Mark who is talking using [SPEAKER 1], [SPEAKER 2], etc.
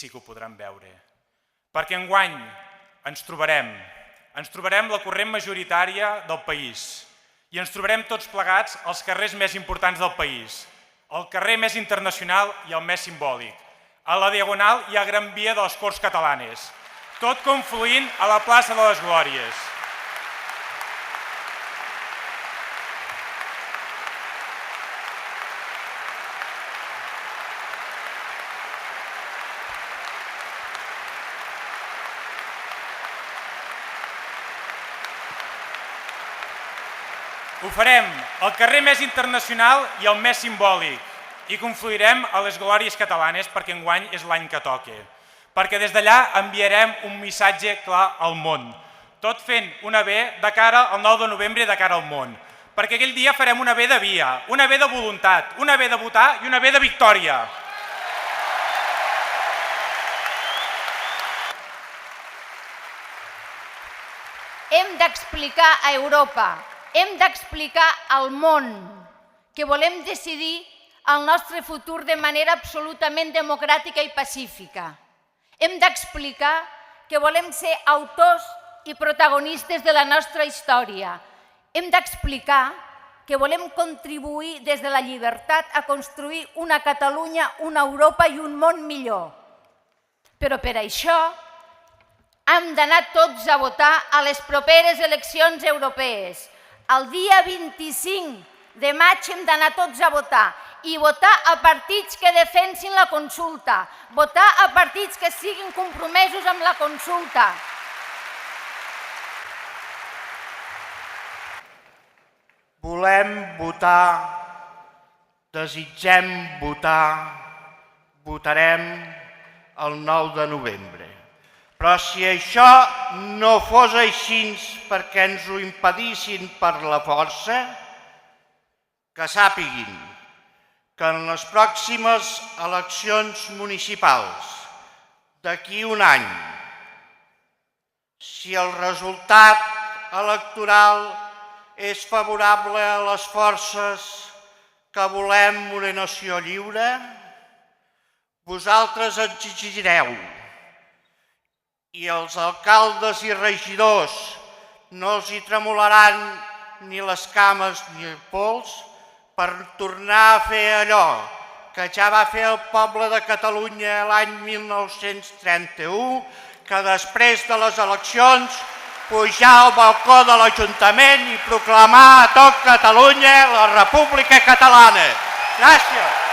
[SPEAKER 1] sí que ho podran veure. Perquè enguany ens trobarem la corrent majoritària del país i ens trobarem tots plegats als carrers més importants del país, el carrer més internacional i el més simbòlic, a la Diagonal i a Gran Via de les Corts Catalanes, tot confluint a la plaça de les Glòries. Ho farem al carrer més internacional i el més simbòlic i confluirem a les Glòries Catalanes perquè enguany és l'any que toca. Perquè des d'allà enviarem un missatge clar al món, tot fent una B de cara al 9 de novembre i de cara al món. Perquè aquell dia farem una B de via, una B de voluntat, una B de votar i una B de victòria.
[SPEAKER 2] Hem d'explicar a Europa, hem d'explicar al món que volem decidir el nostre futur de manera absolutament democràtica i pacífica. Hem d'explicar que volem ser autors i protagonistes de la nostra història. Hem d'explicar que volem contribuir des de la llibertat a construir una Catalunya, una Europa i un món millor. Però per això hem d'anar tots a votar a les properes eleccions europees. El dia 25 de maig hem d'anar tots a votar i votar a partits que defensin la consulta, votar a partits que siguin compromesos amb la consulta.
[SPEAKER 3] Volem votar, desitgem votar, votarem el 9 de novembre. Però si això no fos així perquè ens ho impedissin per la força, que sàpiguin que en les pròximes eleccions municipals, d'aquí un any, si el resultat electoral és favorable a les forces que volem una nació lliure, vosaltres exigireu i els alcaldes i regidors no els hi tremolaran ni les cames ni el pols per tornar a fer allò que ja va fer el poble de Catalunya l'any 1931, que després de les eleccions pujar al balcó de l'Ajuntament i proclamar a tot Catalunya la República Catalana. Gràcies.